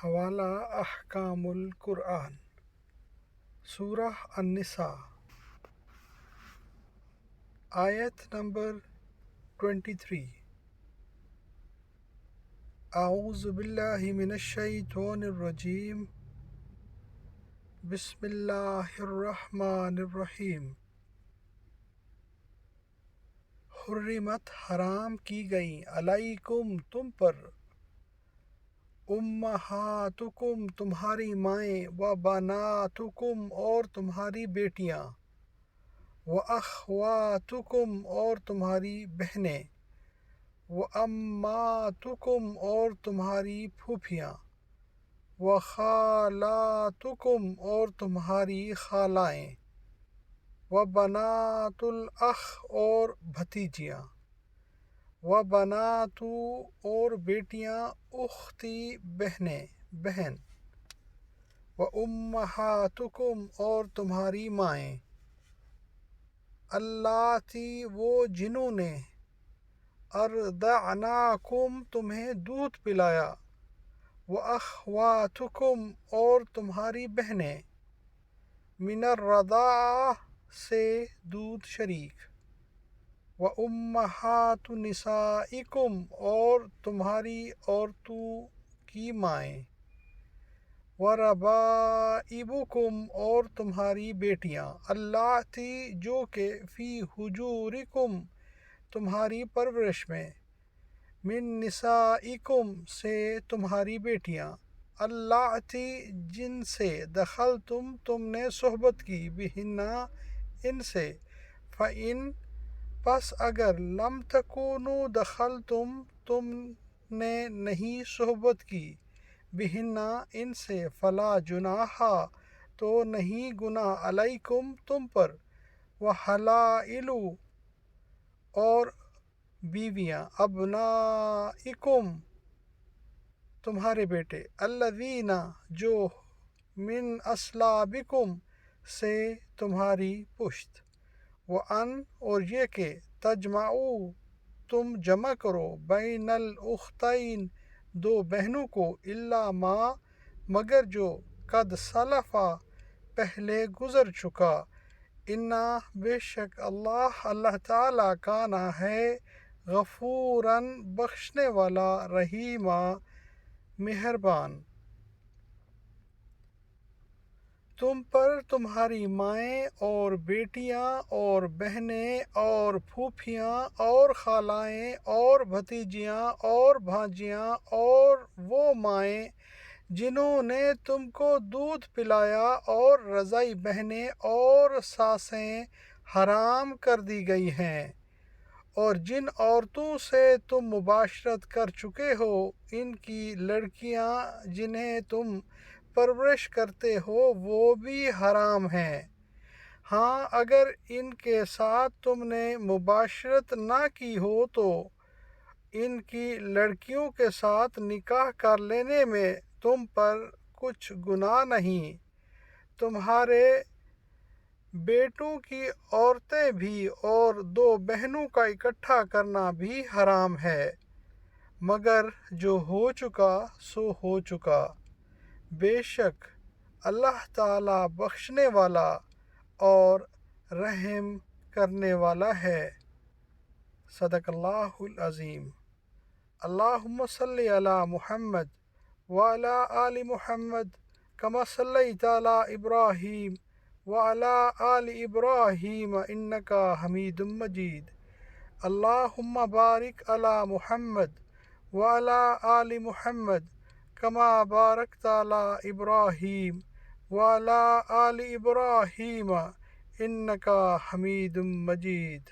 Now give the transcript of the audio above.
حوالہ احکام القرآن سورہ النساء آیت نمبر 23۔ اعوذ باللہ من الشیطان الرجیم، بسم اللہ الرحمن الرحیم۔ حرمت حرام کی گئیں، علیکم تم پر، امہاتکم تمہاری مائیں، و بناتکم اور تمہاری بیٹیاں، و اخواتکم اور تمہاری بہنیں، و اماتکم اور تمہاری پھوپھیاں، و خالاتکم اور تمہاری خالائیں، و بنات الاخ اور بھتیجیاں، و بناتو اور بیٹیاں اختی بہن، و امہاتکم اور تمہاری مائیں، اللاتی وہ جنہوں نے، ارضعناکم تمہیں دودھ پلایا، و اخواتکم اور تمہاری بہنیں، من الرضاعہ سے دودھ شریک، و امہات نسائکم اور تمہاری عورتوں کی مائیں، و ربائبکم اور تمہاری بیٹیاں، اللاتی جو کہ فی حجورکم تمہاری پرورش میں، من نسائکم سے تمہاری بیٹیاں، اللاتی جن سے، دخلتم تم نے صحبت کی، بہن ان سے، فإن پس اگر لم تکونوا دخلتم تم نے نہیں صحبت کی، بہن ان سے، فلا جناح تو نہیں گناہ، علیکم تم پر، وحلائل اور بیویاں، ابنائکم تمہارے بیٹے، الذین جو، من اصلابکم سے تمہاری پشت، وان اور یہ کہ، تجمعوا تم جمع کرو، بین الاختین دو بہنوں کو، الا ما مگر جو، قد سلفا پہلے گزر چکا، انا بے شک اللہ تعالی کانا ہے، غفوراً بخشنے والا، رحیما مہربان۔ تم پر تمہاری مائیں اور بیٹیاں اور بہنیں اور پھوپھیاں اور خالائیں اور بھتیجیاں اور بھانجیاں اور وہ مائیں جنہوں نے تم کو دودھ پلایا، اور رضعی بہنیں اور ساسیں حرام کر دی گئی ہیں، اور جن عورتوں سے تم مباشرت کر چکے ہو، ان کی لڑکیاں جنہیں تم پرورش کرتے ہو، وہ بھی حرام ہیں۔ ہاں اگر ان کے ساتھ تم نے مباشرت نہ کی ہو تو ان کی لڑکیوں کے ساتھ نکاح کر لینے میں تم پر کچھ گناہ نہیں، تمہارے بیٹوں کی عورتیں بھی اور دو بہنوں کا اکٹھا کرنا بھی حرام ہے، مگر جو ہو چکا سو ہو چکا، بے شک اللہ تعالی بخشنے والا اور رحم کرنے والا ہے۔ صدق اللہ العظیم۔ اللہم صلی علی محمد وعلی آل محمد کما صلیت علی ابراہیم وعلی آل ابراہیم انکا حمید مجید۔ اللہم بارک علی محمد وعلی آل محمد کما بارکت علی ابراہیم وعلی آل ابراہیم انکا حمید مجید۔